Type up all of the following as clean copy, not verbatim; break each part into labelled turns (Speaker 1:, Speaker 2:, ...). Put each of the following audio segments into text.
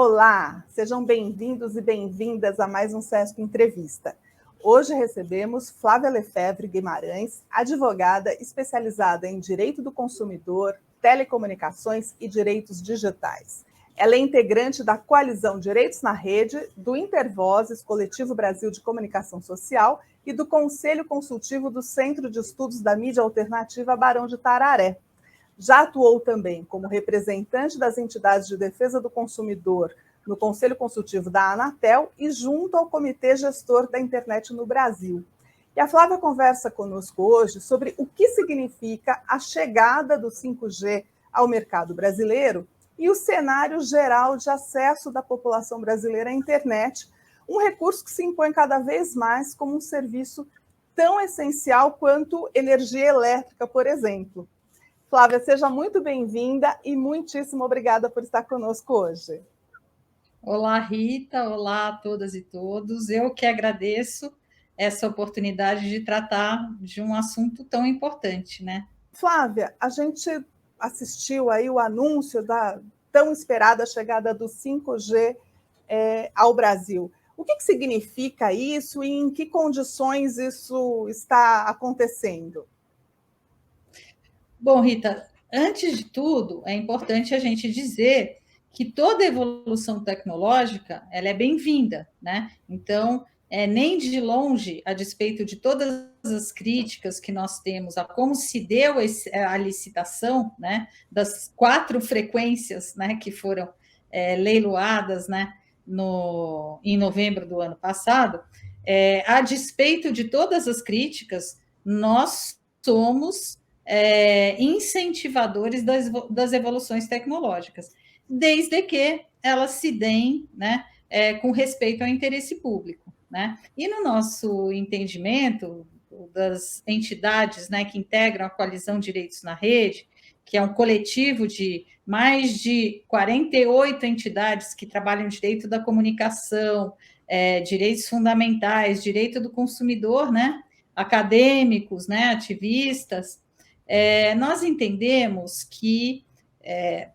Speaker 1: Olá, sejam bem-vindos e bem-vindas a mais um SESC Entrevista. Hoje recebemos Flávia Lefebvre Guimarães, advogada especializada em Direito do Consumidor, Telecomunicações e Direitos Digitais. Ela é integrante da Coalizão Direitos na Rede, do Intervozes, Coletivo Brasil de Comunicação Social e do Conselho Consultivo do Centro de Estudos da Mídia Alternativa Barão de Tararé. Já atuou também como representante das entidades de defesa do consumidor no Conselho Consultivo da Anatel e junto ao Comitê Gestor da Internet no Brasil. E a Flávia conversa conosco hoje sobre o que significa a chegada do 5G ao mercado brasileiro e o cenário geral de acesso da população brasileira à internet, um recurso que se impõe cada vez mais como um serviço tão essencial quanto energia elétrica, por exemplo. Flávia, seja muito bem-vinda e muitíssimo obrigada por estar conosco hoje.
Speaker 2: Olá, Rita. Olá a todas e todos. Eu que agradeço essa oportunidade de tratar de um assunto tão importante, né?
Speaker 1: Flávia, a gente assistiu aí o anúncio da tão esperada chegada do 5G ao Brasil. O que significa isso e em que condições isso está acontecendo?
Speaker 2: Bom, Rita, antes de tudo, é importante a gente dizer que toda evolução tecnológica ela é bem-vinda, né? Então, nem de longe, a despeito de todas as críticas que nós temos a como se deu a licitação, né, das 4 frequências, né, que foram leiloadas, né, em novembro do ano passado, a despeito de todas as críticas, nós somos incentivadores das evoluções tecnológicas, desde que elas se deem, né, com respeito ao interesse público, né? E no nosso entendimento das entidades, né, que integram a Coalizão Direitos na Rede, que é um coletivo de mais de 48 entidades que trabalham direito da comunicação, direitos fundamentais, direito do consumidor, né, acadêmicos, né, ativistas, nós entendemos que,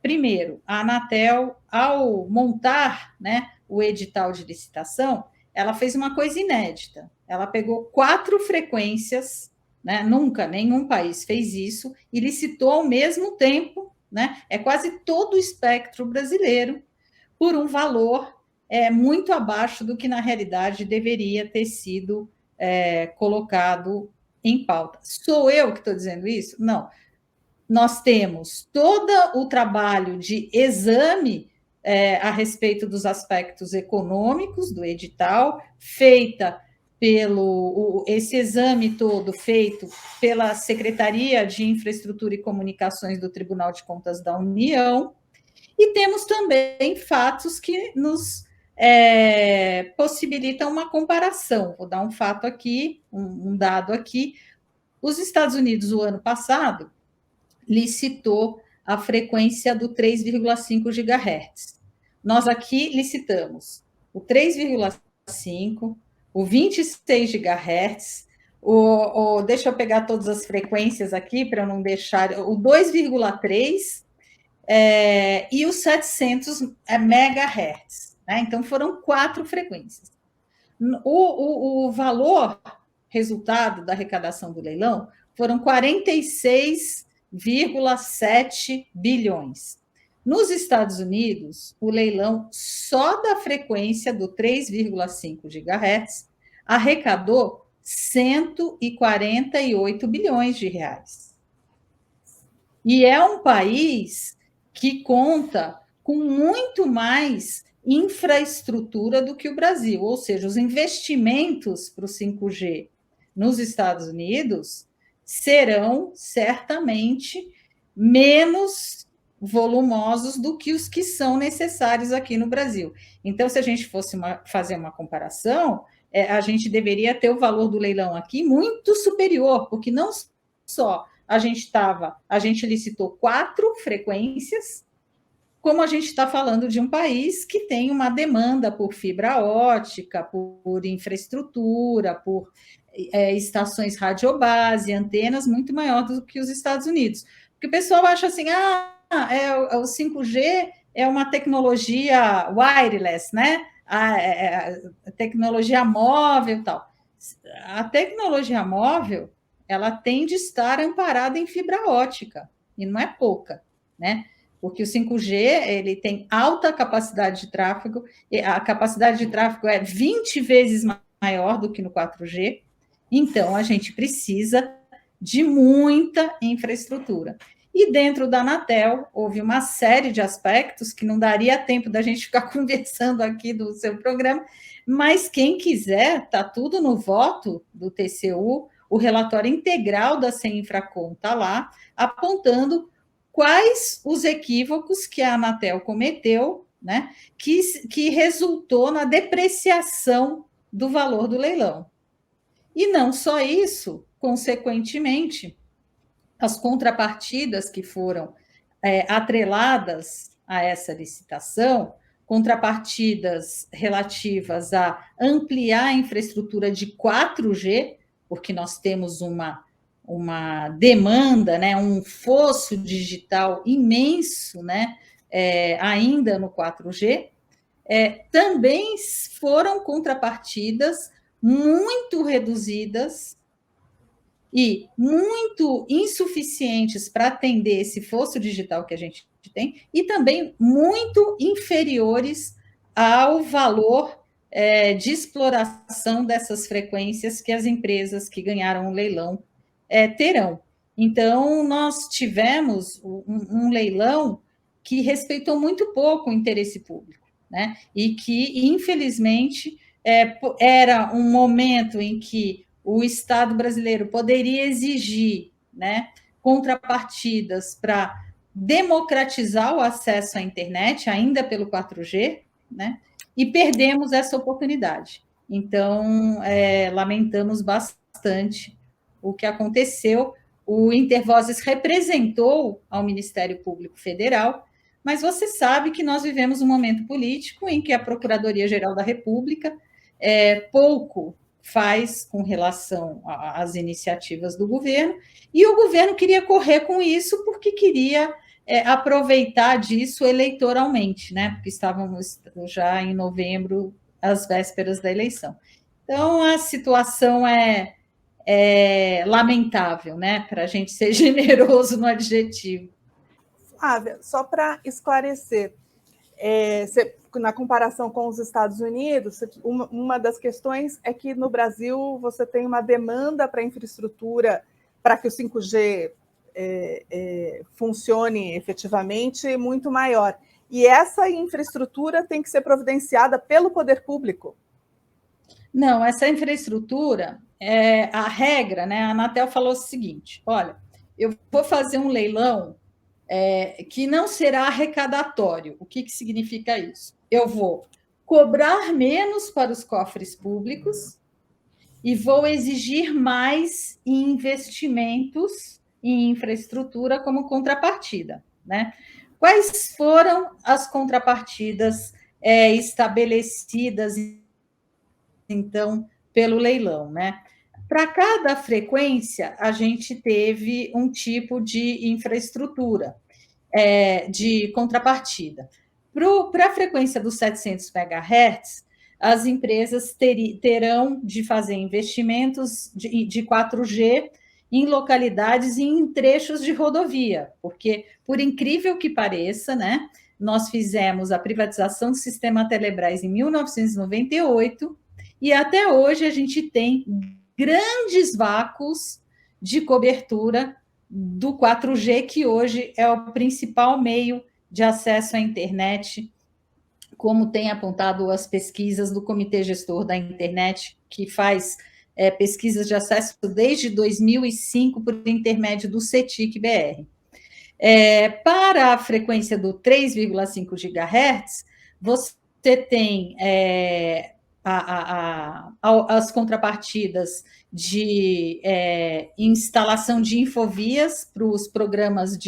Speaker 2: primeiro, a Anatel, ao montar, né, o edital de licitação, ela fez uma coisa inédita. Ela pegou 4 frequências, né, nunca nenhum país fez isso, e licitou ao mesmo tempo, né, quase todo o espectro brasileiro, por um valor muito abaixo do que, na realidade, deveria ter sido colocado em pauta. Sou eu que estou dizendo isso? Não. Nós temos todo o trabalho de exame a respeito dos aspectos econômicos do edital, esse exame todo feito pela Secretaria de Infraestrutura e Comunicações do Tribunal de Contas da União, e temos também fatos que nos possibilitam uma comparação. Vou dar um fato aqui, um dado aqui. Os Estados Unidos, o ano passado, licitou a frequência do 3,5 GHz. Nós aqui licitamos o 3,5, o 26 GHz, deixa eu pegar todas as frequências aqui para eu não deixar, o 2,3 e os 700 MHz. Né? Então, foram 4 frequências. O valor resultado da arrecadação do leilão foram 46,7 bilhões. Nos Estados Unidos, o leilão só da frequência do 3,5 GHz arrecadou 148 bilhões de reais. E é um país que conta com muito mais infraestrutura do que o Brasil, ou seja, os investimentos para o 5G nos Estados Unidos serão certamente menos volumosos do que os que são necessários aqui no Brasil. Então, se a gente fosse fazer uma comparação, a gente deveria ter o valor do leilão aqui muito superior, porque não só a gente licitou 4 frequências, como a gente está falando de um país que tem uma demanda por fibra ótica, por infraestrutura, por estações radiobase, antenas muito maior do que os Estados Unidos. Porque o pessoal acha assim, o 5G é uma tecnologia wireless, né? A tecnologia móvel e tal. A tecnologia móvel, ela tem de estar amparada em fibra ótica, e não é pouca, né? Porque o 5G, ele tem alta capacidade de tráfego, a capacidade de tráfego é 20 vezes maior do que no 4G, então a gente precisa de muita infraestrutura. E dentro da Anatel, houve uma série de aspectos que não daria tempo da gente ficar conversando aqui do seu programa, mas quem quiser, está tudo no voto do TCU, o relatório integral da CENINFRACOM está lá, apontando quais os equívocos que a Anatel cometeu, né, que resultou na depreciação do valor do leilão. E não só isso, consequentemente, as contrapartidas que foram atreladas a essa licitação, contrapartidas relativas a ampliar a infraestrutura de 4G, porque nós temos uma demanda, né, um fosso digital imenso, né, ainda no 4G, também foram contrapartidas muito reduzidas e muito insuficientes para atender esse fosso digital que a gente tem, e também muito inferiores ao valor de exploração dessas frequências que as empresas que ganharam o leilão terão. Então, nós tivemos um leilão que respeitou muito pouco o interesse público, né? E que, infelizmente, era um momento em que o Estado brasileiro poderia exigir, né, contrapartidas para democratizar o acesso à internet, ainda pelo 4G, né, e perdemos essa oportunidade. Então, lamentamos bastante o que aconteceu. O Intervozes representou ao Ministério Público Federal, mas você sabe que nós vivemos um momento político em que a Procuradoria-Geral da República pouco faz com relação às iniciativas do governo, e o governo queria correr com isso porque queria aproveitar disso eleitoralmente, né? Porque estávamos já em novembro, às vésperas da eleição. Então, a situação é lamentável, né? Para a gente ser generoso no adjetivo.
Speaker 1: Flávia, só para esclarecer, na comparação com os Estados Unidos, uma das questões é que no Brasil você tem uma demanda para infraestrutura para que o 5G funcione efetivamente muito maior. E essa infraestrutura tem que ser providenciada pelo poder público.
Speaker 2: Não, essa infraestrutura, a regra, né? A Anatel falou o seguinte: olha, eu vou fazer um leilão que não será arrecadatório. O que significa isso? Eu vou cobrar menos para os cofres públicos e vou exigir mais investimentos em infraestrutura como contrapartida, né? Quais foram as contrapartidas estabelecidas, então, pelo leilão, né? Para cada frequência, a gente teve um tipo de infraestrutura, de contrapartida. Para a frequência dos 700 MHz, as empresas terão de fazer investimentos de 4G em localidades e em trechos de rodovia, porque, por incrível que pareça, né, nós fizemos a privatização do sistema Telebrás em 1998, e até hoje a gente tem grandes vácuos de cobertura do 4G, que hoje é o principal meio de acesso à internet, como tem apontado as pesquisas do Comitê Gestor da Internet, que faz pesquisas de acesso desde 2005 por intermédio do CETIC-BR. Para a frequência do 3,5 GHz, você tem as contrapartidas de instalação de infovias para os programas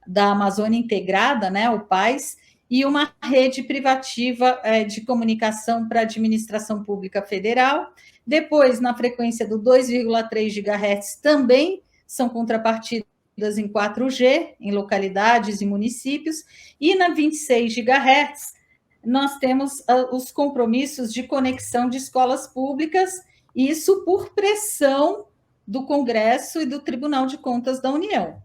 Speaker 2: da Amazônia Integrada, né, o PAIS, e uma rede privativa de comunicação para a administração pública federal. Depois, na frequência do 2,3 GHz, também são contrapartidas em 4G, em localidades e municípios, e na 26 GHz, nós temos os compromissos de conexão de escolas públicas, isso por pressão do Congresso e do Tribunal de Contas da União.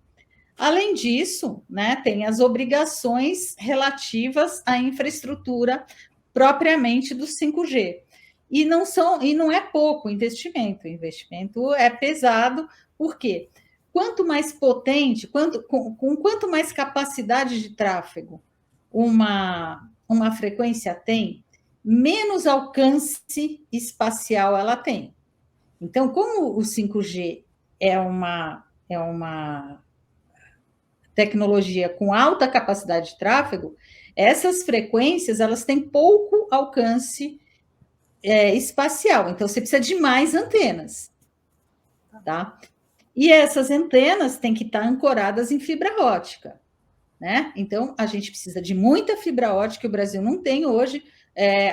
Speaker 2: Além disso, né, tem as obrigações relativas à infraestrutura propriamente do 5G. E não é pouco investimento, o investimento é pesado, porque quanto mais potente, com quanto mais capacidade de tráfego uma frequência tem, menos alcance espacial ela tem. Então, como o 5G é uma tecnologia com alta capacidade de tráfego, essas frequências elas têm pouco alcance espacial, então você precisa de mais antenas, tá? E essas antenas têm que estar ancoradas em fibra ótica, né? Então a gente precisa de muita fibra ótica, o Brasil não tem hoje.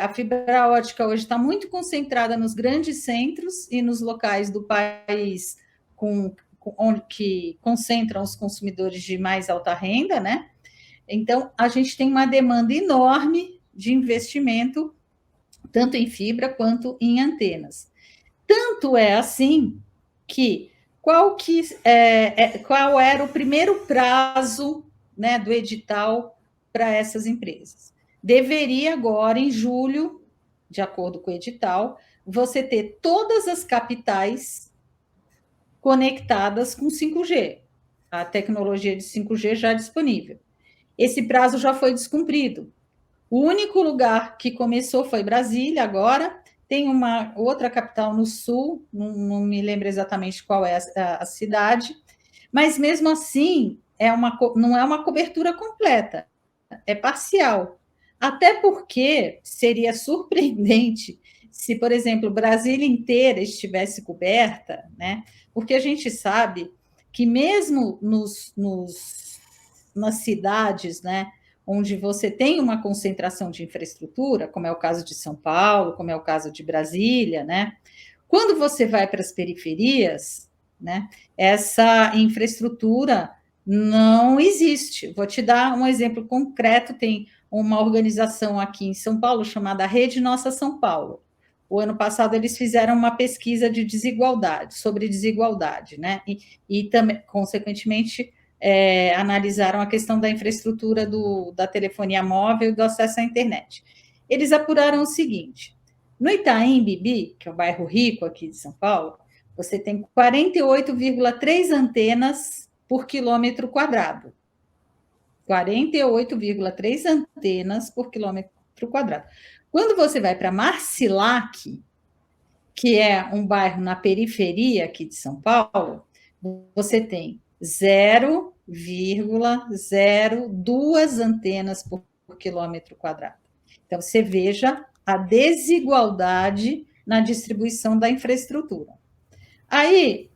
Speaker 2: A fibra ótica hoje está muito concentrada nos grandes centros e nos locais do país que concentram os consumidores de mais alta renda, né? Então a gente tem uma demanda enorme de investimento tanto em fibra quanto em antenas. Tanto é assim que qual era o primeiro prazo, né, do edital para essas empresas? Deveria agora, em julho, de acordo com o edital, você ter todas as capitais conectadas com 5G, a tecnologia de 5G já disponível. Esse prazo já foi descumprido. O único lugar que começou foi Brasília, agora tem uma outra capital no sul, não me lembro exatamente qual é a cidade, mas mesmo assim não é uma cobertura completa, é parcial. Até porque seria surpreendente se, por exemplo, Brasília inteira estivesse coberta, né? Porque a gente sabe que mesmo nas cidades, né, onde você tem uma concentração de infraestrutura, como é o caso de São Paulo, como é o caso de Brasília, né? Quando você vai para as periferias, né, essa infraestrutura não existe. Vou te dar um exemplo concreto, tem uma organização aqui em São Paulo chamada Rede Nossa São Paulo. O ano passado eles fizeram uma pesquisa de desigualdade, sobre desigualdade, né? E também, consequentemente, analisaram a questão da infraestrutura da telefonia móvel e do acesso à internet. Eles apuraram o seguinte: no Itaim Bibi, que é o bairro rico aqui de São Paulo, você tem 48,3 antenas por quilômetro quadrado. 48,3 antenas por quilômetro quadrado. Quando você vai para Marcilac, que é um bairro na periferia aqui de São Paulo, você tem 0,02 antenas por quilômetro quadrado. Então, você veja a desigualdade na distribuição da infraestrutura. Aí,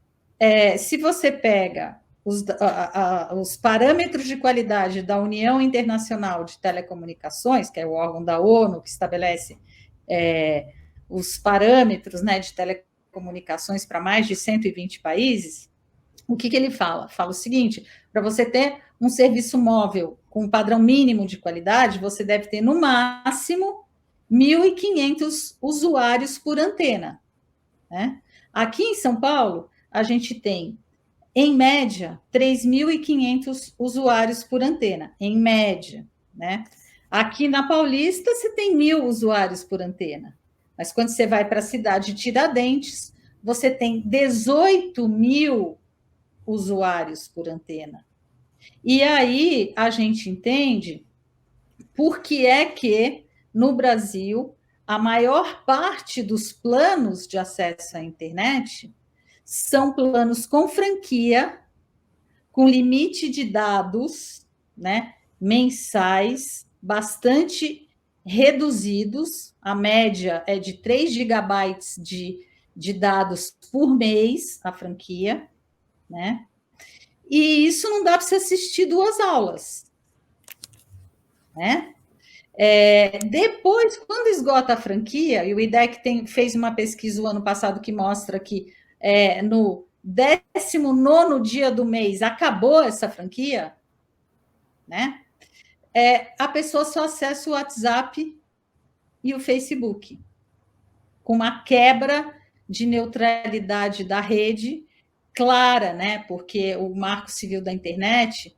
Speaker 2: se você pega os parâmetros de qualidade da União Internacional de Telecomunicações, que é o órgão da ONU que estabelece os parâmetros, né, de telecomunicações para mais de 120 países, o que ele fala? Fala o seguinte: para você ter um serviço móvel com um padrão mínimo de qualidade, você deve ter, no máximo, 1.500 usuários por antena, né? Aqui em São Paulo, a gente tem, em média, 3.500 usuários por antena, em média, né? Aqui na Paulista, você tem 1.000 usuários por antena. Mas quando você vai para a cidade de Tiradentes, você tem 18.000 usuários por antena. E aí a gente entende por que é que, no Brasil, a maior parte dos planos de acesso à internet são planos com franquia, com limite de dados, né, mensais, bastante reduzidos. A média é de 3 gigabytes de dados por mês, a franquia, né? E isso não dá para você assistir 2 aulas, né? Depois, quando esgota a franquia, e o IDEC fez uma pesquisa o ano passado que mostra que 19º dia do mês acabou essa franquia, né? A pessoa só acessa o WhatsApp e o Facebook, com uma quebra de neutralidade da rede clara, né? Porque o Marco Civil da Internet,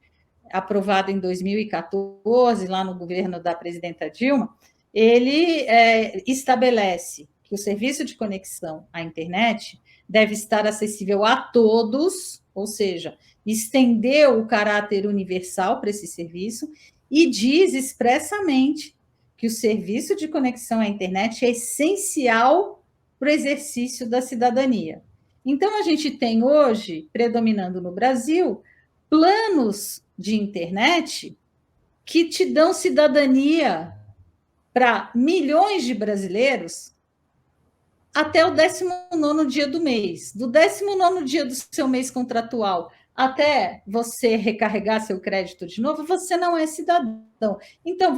Speaker 2: aprovado em 2014, lá no governo da presidenta Dilma, ele estabelece que o serviço de conexão à internet deve estar acessível a todos, ou seja, estendeu o caráter universal para esse serviço e diz expressamente que o serviço de conexão à internet é essencial para o exercício da cidadania. Então, a gente tem hoje, predominando no Brasil, planos de internet que te dão cidadania para milhões de brasileiros até o 19º dia do mês. Do 19º dia do seu mês contratual até você recarregar seu crédito de novo, você não é cidadão. Então,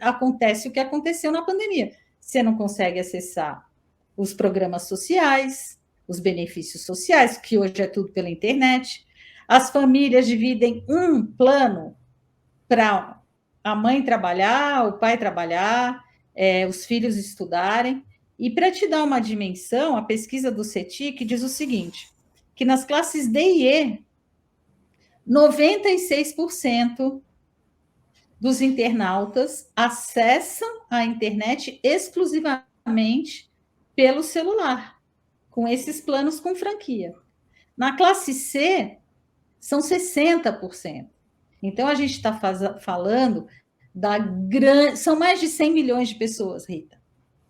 Speaker 2: acontece o que aconteceu na pandemia. Você não consegue acessar os programas sociais, os benefícios sociais, que hoje é tudo pela internet. As famílias dividem um plano para a mãe trabalhar, o pai trabalhar, os filhos estudarem. E para te dar uma dimensão, a pesquisa do CETIC diz o seguinte, que nas classes D e E, 96% dos internautas acessam a internet exclusivamente pelo celular, com esses planos com franquia. Na classe C, são 60%. Então, a gente está falando da grande... São mais de 100 milhões de pessoas, Rita.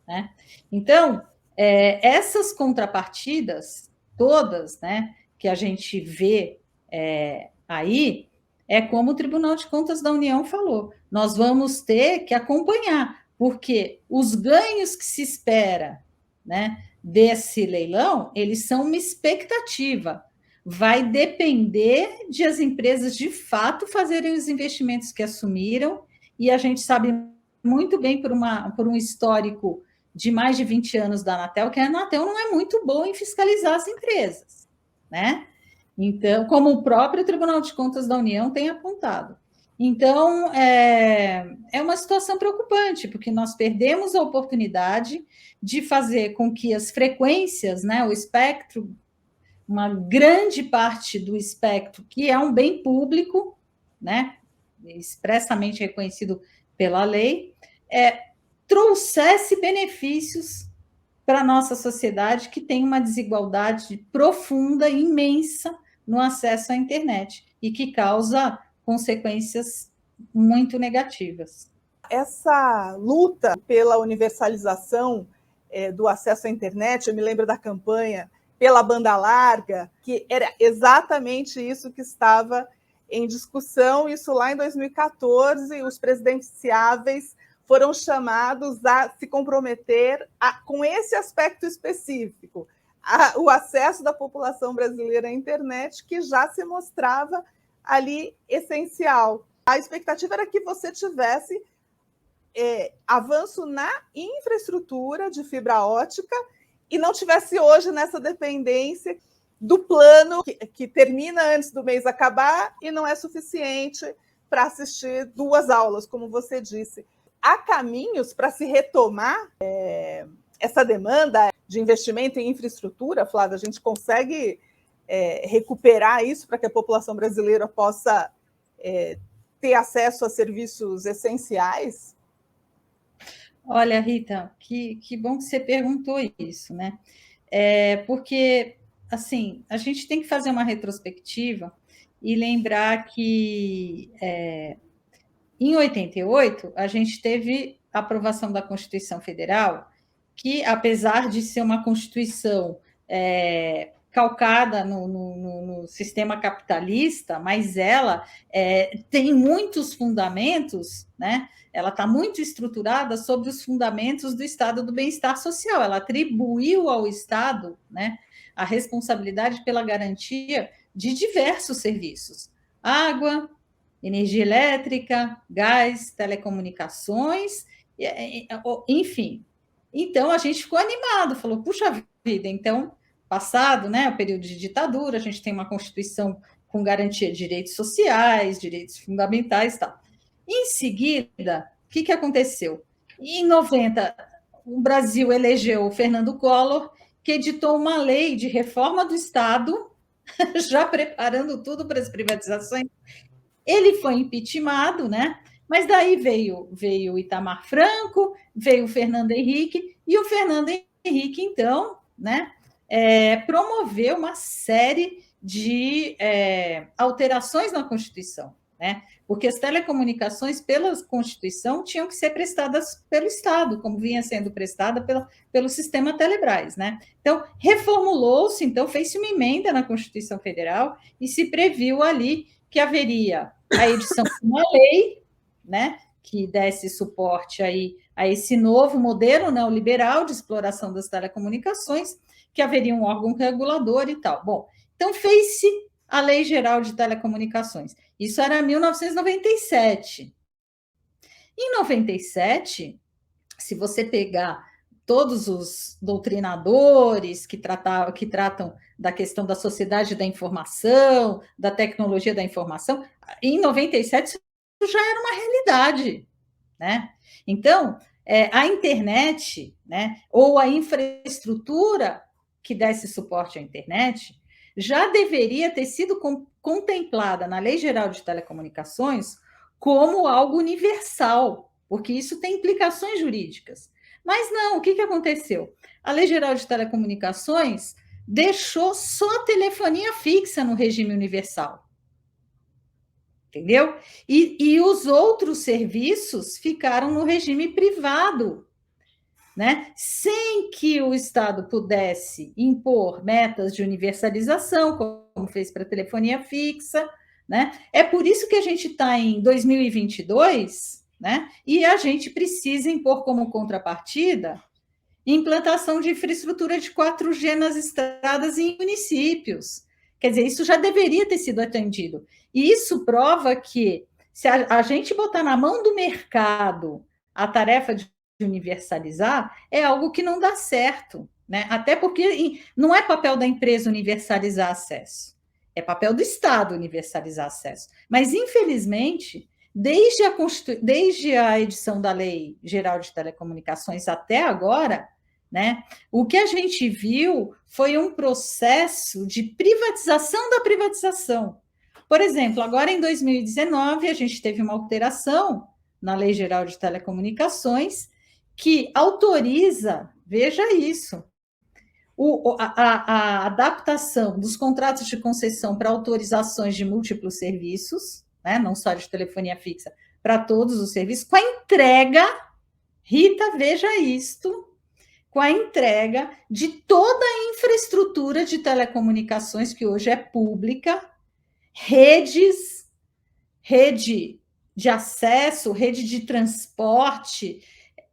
Speaker 2: Né? Então, essas contrapartidas todas, né, que a gente vê aí, é como o Tribunal de Contas da União falou. Nós vamos ter que acompanhar, porque os ganhos que se espera, né, desse leilão, eles são uma expectativa. Vai depender de as empresas, de fato, fazerem os investimentos que assumiram, e a gente sabe muito bem, por um histórico de mais de 20 anos da Anatel, que a Anatel não é muito boa em fiscalizar as empresas, né? Então, como o próprio Tribunal de Contas da União tem apontado. Então, é uma situação preocupante, porque nós perdemos a oportunidade de fazer com que as frequências, né, o espectro, uma grande parte do espectro, que é um bem público, né, expressamente reconhecido pela lei, trouxesse benefícios para a nossa sociedade, que tem uma desigualdade profunda, imensa, no acesso à internet, e que causa consequências muito negativas.
Speaker 1: Essa luta pela universalização do acesso à internet, eu me lembro da campanha pela banda larga, que era exatamente isso que estava em discussão, isso lá em 2014, os presidenciáveis foram chamados a se comprometer com esse aspecto específico, o acesso da população brasileira à internet, que já se mostrava ali essencial. A expectativa era que você tivesse avanço na infraestrutura de fibra ótica e não tivesse hoje nessa dependência do plano que termina antes do mês acabar e não é suficiente para assistir 2 aulas, como você disse. Há caminhos para se retomar essa demanda de investimento em infraestrutura, Flávia? A gente consegue recuperar isso para que a população brasileira possa ter acesso a serviços essenciais?
Speaker 2: Olha, Rita, que bom que você perguntou isso, né? Porque, assim, a gente tem que fazer uma retrospectiva e lembrar que em 88, a gente teve a aprovação da Constituição Federal, que, apesar de ser uma Constituição calcada no sistema capitalista, mas ela tem muitos fundamentos, né? Ela está muito estruturada sobre os fundamentos do Estado do bem-estar social. Ela atribuiu ao Estado, né, a responsabilidade pela garantia de diversos serviços: água, energia elétrica, gás, telecomunicações, enfim. Então, a gente ficou animado, falou, puxa vida, então passado, né, o período de ditadura, a gente tem uma Constituição com garantia de direitos sociais, direitos fundamentais e tal. Em seguida, o que aconteceu? Em 90, o Brasil elegeu o Fernando Collor, que editou uma lei de reforma do Estado, já preparando tudo para as privatizações. Ele foi impeachmentado, né? Mas daí veio o Itamar Franco, veio o Fernando Henrique, e o Fernando Henrique, então, né, promoveu uma série de alterações na Constituição, né? Porque as telecomunicações, pela Constituição, tinham que ser prestadas pelo Estado, como vinha sendo prestada pelo sistema Telebrás, né? Então, reformulou-se, então, fez-se uma emenda na Constituição Federal e se previu ali que haveria a edição de uma lei, né, que desse suporte aí a esse novo modelo neoliberal de exploração das telecomunicações, que haveria um órgão regulador e tal. Bom, então fez-se a Lei Geral de Telecomunicações. Isso era 1997. Em 97, se você pegar todos os doutrinadores que tratam da questão da sociedade da informação, da tecnologia da informação, em 97 isso já era uma realidade, né? Então, a internet, né, ou a infraestrutura que desse suporte à internet, já deveria ter sido contemplada na Lei Geral de Telecomunicações como algo universal, porque isso tem implicações jurídicas. Mas não, o que aconteceu? A Lei Geral de Telecomunicações deixou só telefonia fixa no regime universal. Entendeu? E os outros serviços ficaram no regime privado, né? Sem que o Estado pudesse impor metas de universalização, como fez para a telefonia fixa, né? É por isso que a gente está em 2022, né? E a gente precisa impor como contrapartida implantação de infraestrutura de 4G nas estradas e em municípios. Quer dizer, isso já deveria ter sido atendido. E isso prova que, se a gente botar na mão do mercado a tarefa de universalizar, é algo que não dá certo, né? Até porque não é papel da empresa universalizar acesso, é papel do Estado universalizar acesso. Mas, infelizmente, desde a edição da Lei Geral de Telecomunicações até agora, né, o que a gente viu foi um processo de privatização da privatização. Por exemplo, agora em 2019, a gente teve uma alteração na Lei Geral de Telecomunicações que autoriza, veja isso, a adaptação dos contratos de concessão para autorizações de múltiplos serviços, né, não só de telefonia fixa, para todos os serviços, com a entrega, Rita, veja isto, com a entrega de toda a infraestrutura de telecomunicações que hoje é pública, rede de acesso, rede de transporte,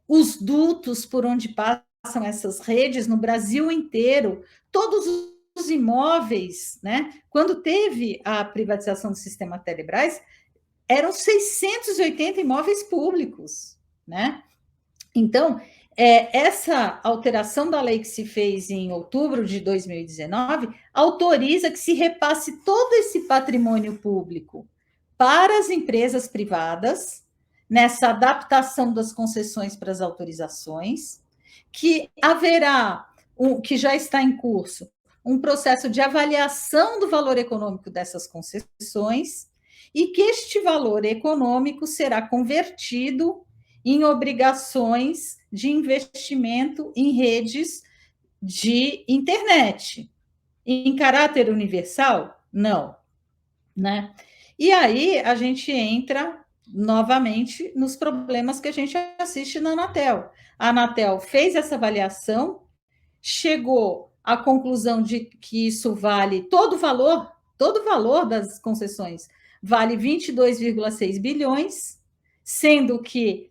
Speaker 2: os dutos por onde passam essas redes no Brasil inteiro, todos os imóveis, né? Quando teve a privatização do sistema Telebrás, eram 680 imóveis públicos, né? Então, essa alteração da lei que se fez em outubro de 2019 autoriza que se repasse todo esse patrimônio público para as empresas privadas, nessa adaptação das concessões para as autorizações, que haverá, que já está em curso, um processo de avaliação do valor econômico dessas concessões e que este valor econômico será convertido em obrigações de investimento em redes de internet. Em caráter universal? Não, né? E aí a gente entra novamente nos problemas que a gente assiste na Anatel. A Anatel fez essa avaliação, chegou à conclusão de que isso vale todo o valor das concessões vale 22,6 bilhões, sendo que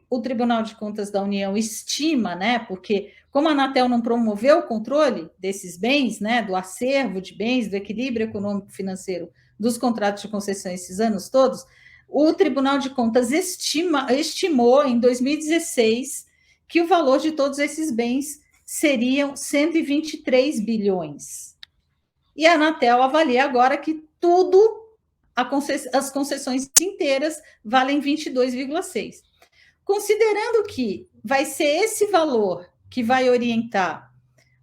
Speaker 2: o Tribunal de Contas da União estima, né, porque como a Anatel não promoveu o controle desses bens, né, do acervo de bens, do equilíbrio econômico-financeiro dos contratos de concessão esses anos todos, o Tribunal de Contas estimou em 2016 que o valor de todos esses bens seriam 123 bilhões. E a Anatel avalia agora que tudo, as concessões inteiras, valem 22,6. Considerando que vai ser esse valor que vai orientar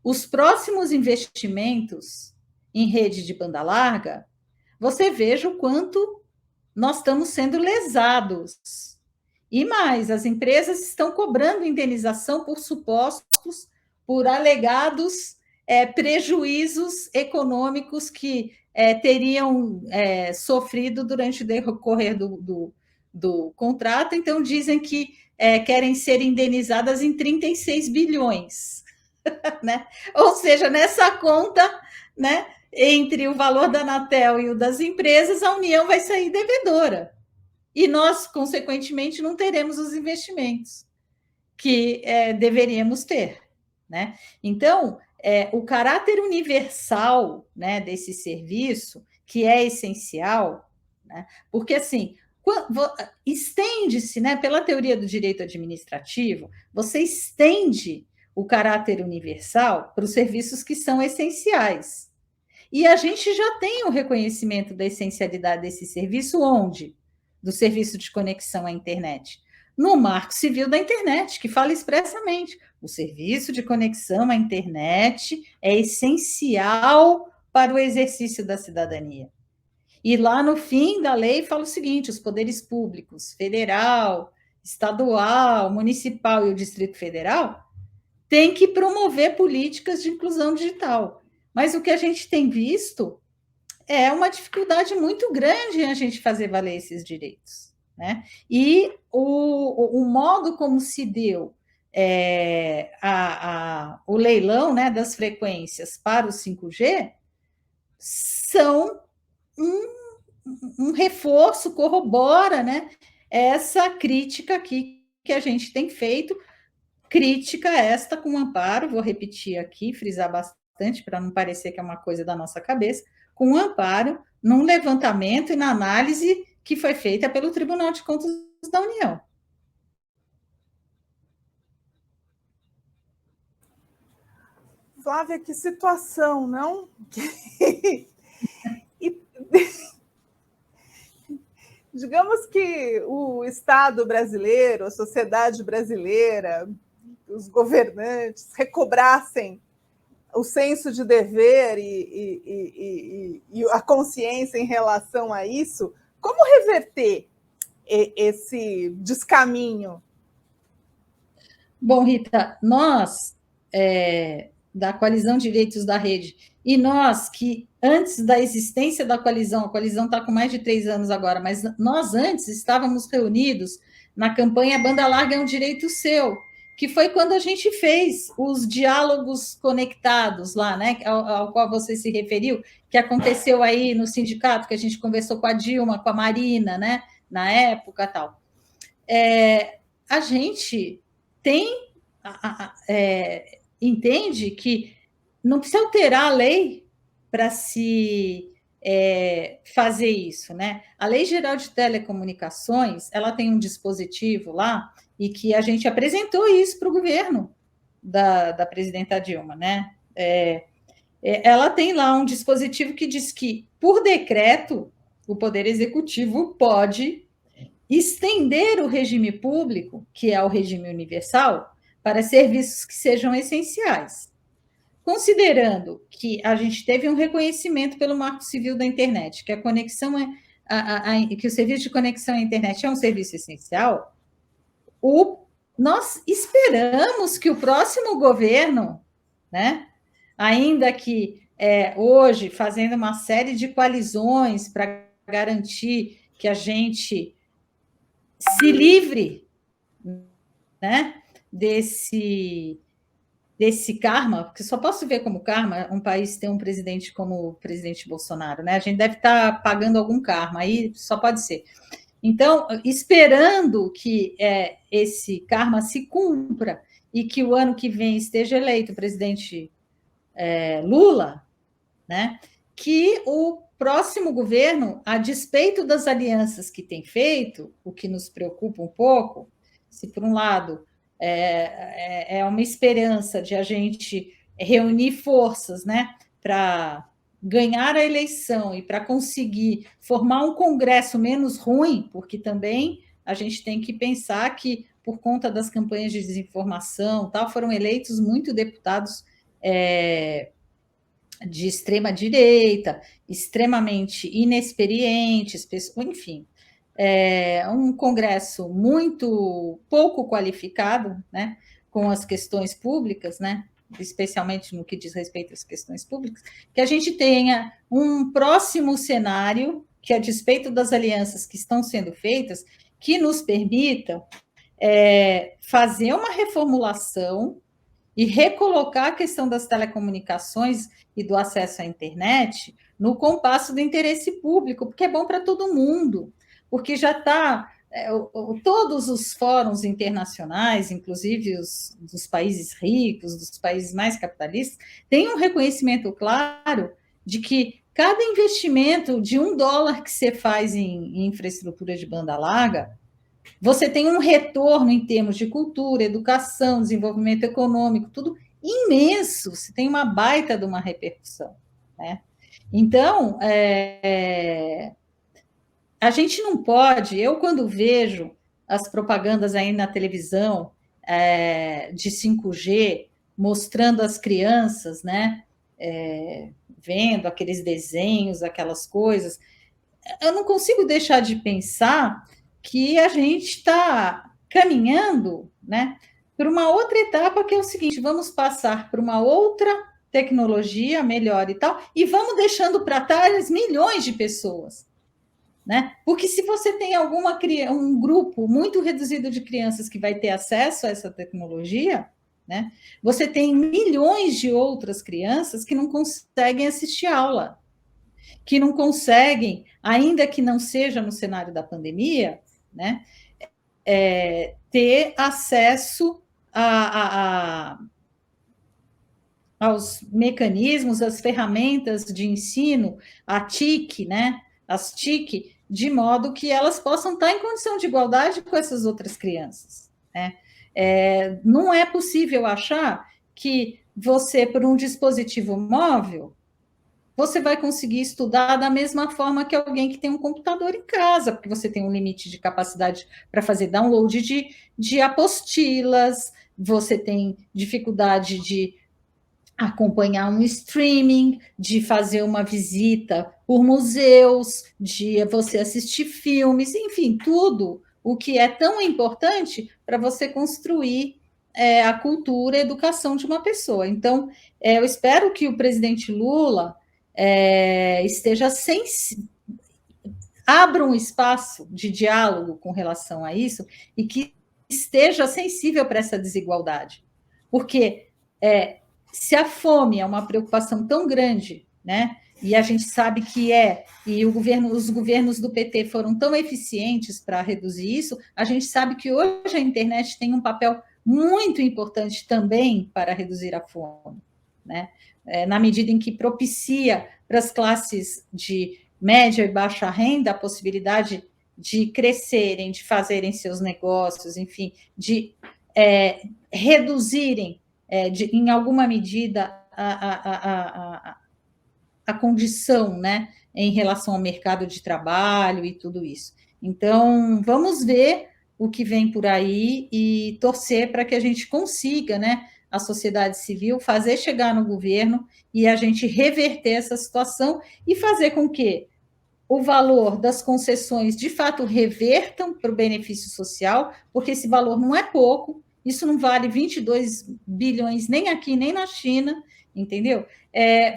Speaker 2: os próximos investimentos em rede de banda larga, você veja o quanto nós estamos sendo lesados. E mais, as empresas estão cobrando indenização por supostos, por alegados prejuízos econômicos que teriam sofrido durante o decorrer do contrato. Então, dizem que querem ser indenizadas em 36 bilhões. Né? Ou seja, nessa conta, né, entre o valor da Anatel e o das empresas, a União vai sair devedora. E nós, consequentemente, não teremos os investimentos que deveríamos ter. Né? Então, o caráter universal, né, desse serviço, que é essencial, né, porque, assim, estende-se, né, pela teoria do direito administrativo, você estende o caráter universal para os serviços que são essenciais. E a gente já tem o reconhecimento da essencialidade desse serviço onde? Do serviço de conexão à internet. No Marco Civil da Internet, que fala expressamente, o serviço de conexão à internet é essencial para o exercício da cidadania. E lá no fim da lei fala o seguinte: os poderes públicos, federal, estadual, municipal e o Distrito Federal, têm que promover políticas de inclusão digital. Mas o que a gente tem visto é uma dificuldade muito grande em a gente fazer valer esses direitos. Né? E o modo como se deu o leilão, né, das frequências para o 5G são um reforço, corrobora, né, essa crítica aqui que a gente tem feito, crítica esta com amparo, vou repetir aqui, frisar bastante para não parecer que é uma coisa da nossa cabeça, com amparo num levantamento e na análise que foi feita pelo Tribunal de Contas da União.
Speaker 1: Flávia, que situação, não? Digamos que o Estado brasileiro, a sociedade brasileira, os governantes recobrassem o senso de dever e a consciência em relação a isso, como reverter esse descaminho?
Speaker 2: Bom, Rita, nós, da Coalizão Direitos da Rede, e nós que, antes da existência da coalizão, a coalizão está com mais de 3 anos agora, mas nós antes estávamos reunidos na campanha Banda Larga é um Direito Seu, que foi quando a gente fez os diálogos conectados lá, né, ao qual você se referiu, que aconteceu aí no sindicato, que a gente conversou com a Dilma, com a Marina, né, na época tal. A gente entende que não precisa alterar a lei para se fazer isso, né? A Lei Geral de Telecomunicações, ela tem um dispositivo lá e que a gente apresentou isso para o governo da presidenta Dilma, né? Ela tem lá um dispositivo que diz que, por decreto, o Poder Executivo pode estender o regime público, que é o regime universal, para serviços que sejam essenciais. Considerando que a gente teve um reconhecimento pelo Marco Civil da Internet, que a conexão que o serviço de conexão à internet é um serviço essencial, nós esperamos que o próximo governo, né, ainda que hoje fazendo uma série de coalizões para garantir que a gente se livre, né, desse karma, porque só posso ver como karma um país ter um presidente como o presidente Bolsonaro, né? A gente deve estar pagando algum karma, aí só pode ser. Então, esperando que esse karma se cumpra e que o ano que vem esteja eleito o presidente Lula, né? Que o próximo governo, a despeito das alianças que tem feito, o que nos preocupa um pouco, se por um lado é uma esperança de a gente reunir forças, né, para ganhar a eleição e para conseguir formar um Congresso menos ruim, porque também a gente tem que pensar que, por conta das campanhas de desinformação, tal, foram eleitos muitos deputados de extrema direita, extremamente inexperientes, enfim, um Congresso muito pouco qualificado, né, com as questões públicas, né, especialmente no que diz respeito às questões públicas, que a gente tenha um próximo cenário que, a despeito das alianças que estão sendo feitas, que nos permitam fazer uma reformulação e recolocar a questão das telecomunicações e do acesso à internet no compasso do interesse público, porque é bom para todo mundo, porque já está todos os fóruns internacionais, inclusive os dos países ricos, dos países mais capitalistas, têm um reconhecimento claro de que cada investimento de $1 que você faz em infraestrutura de banda larga, você tem um retorno em termos de cultura, educação, desenvolvimento econômico, tudo imenso, você tem uma baita de uma repercussão, né? Então, a gente não pode, eu quando vejo as propagandas aí na televisão de 5G, mostrando as crianças, né, vendo aqueles desenhos, aquelas coisas, eu não consigo deixar de pensar que a gente está caminhando, né, para uma outra etapa, que é o seguinte: vamos passar para uma outra tecnologia melhor e tal, e vamos deixando para trás milhões de pessoas, né? Porque se você tem um grupo muito reduzido de crianças que vai ter acesso a essa tecnologia, né, você tem milhões de outras crianças que não conseguem assistir aula, que não conseguem, ainda que não seja no cenário da pandemia, né, ter acesso aos mecanismos, às ferramentas de ensino, a TIC, né, as TIC, de modo que elas possam estar em condição de igualdade com essas outras crianças, né? Não é possível achar que você, por um dispositivo móvel, você vai conseguir estudar da mesma forma que alguém que tem um computador em casa, porque você tem um limite de capacidade para fazer download de apostilas, você tem dificuldade de acompanhar um streaming, de fazer uma visita por museus, de você assistir filmes, enfim, tudo o que é tão importante para você construir a cultura e a educação de uma pessoa. Então, eu espero que o presidente Lula esteja abra um espaço de diálogo com relação a isso e que esteja sensível para essa desigualdade. Porque se a fome é uma preocupação tão grande, né, e a gente sabe que e os governos do PT foram tão eficientes para reduzir isso, a gente sabe que hoje a internet tem um papel muito importante também para reduzir a fome, né? Na medida em que propicia para as classes de média e baixa renda a possibilidade de crescerem, de fazerem seus negócios, enfim, de reduzirem, em alguma medida, a condição, né, em relação ao mercado de trabalho e tudo isso. Então, vamos ver o que vem por aí e torcer para que a gente consiga, né, a sociedade civil, fazer chegar no governo e a gente reverter essa situação e fazer com que o valor das concessões, de fato, revertam para o benefício social, porque esse valor não é pouco, isso não vale 22 bilhões nem aqui, nem na China, entendeu?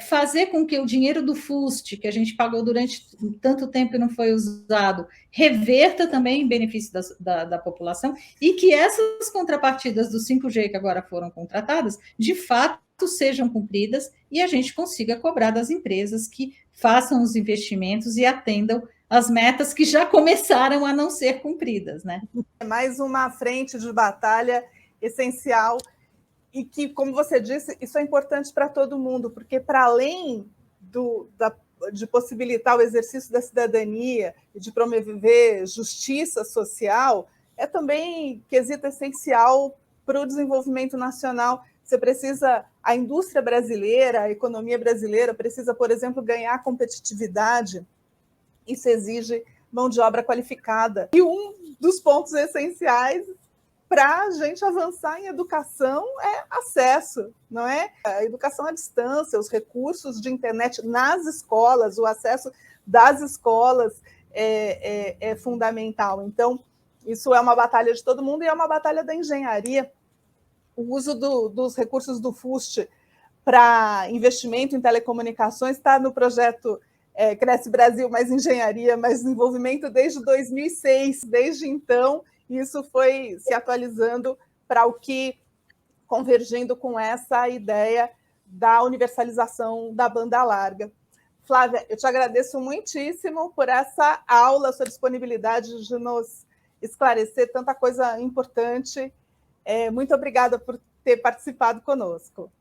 Speaker 2: Fazer com que o dinheiro do FUST, que a gente pagou durante tanto tempo e não foi usado, reverta também em benefício da população, e que essas contrapartidas do 5G que agora foram contratadas, de fato, sejam cumpridas e a gente consiga cobrar das empresas que façam os investimentos e atendam as metas que já começaram a não ser cumpridas, né?
Speaker 1: É mais uma frente de batalha essencial e que, como você disse, isso é importante para todo mundo, porque para além de possibilitar o exercício da cidadania e de promover justiça social, é também quesito essencial para o desenvolvimento nacional. Você precisa, a indústria brasileira, a economia brasileira precisa, por exemplo, ganhar competitividade. Isso exige mão de obra qualificada. E um dos pontos essenciais para a gente avançar em educação é acesso, não é? A educação à distância, os recursos de internet nas escolas, o acesso das escolas é fundamental. Então, isso é uma batalha de todo mundo e é uma batalha da engenharia. O uso dos recursos do FUST para investimento em telecomunicações está no projeto Cresce Brasil, mais engenharia, mais desenvolvimento desde 2006. Desde então, isso foi se atualizando para o que, convergindo com essa ideia da universalização da banda larga. Flávia, eu te agradeço muitíssimo por essa aula, sua disponibilidade de nos esclarecer tanta coisa importante. Muito obrigada por ter participado conosco.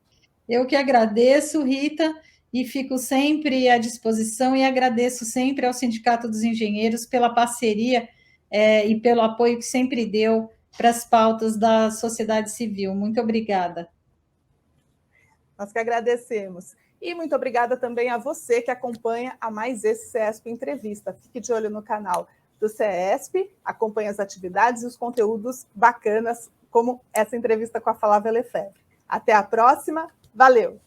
Speaker 2: Eu que agradeço, Rita, e fico sempre à disposição e agradeço sempre ao Sindicato dos Engenheiros pela parceria e pelo apoio que sempre deu para as pautas da sociedade civil. Muito obrigada.
Speaker 1: Nós que agradecemos. E muito obrigada também a você que acompanha a mais esse CESP Entrevista. Fique de olho no canal do CESP, acompanhe as atividades e os conteúdos bacanas, como essa entrevista com a Flávia Lefebvre. Até a próxima. Valeu!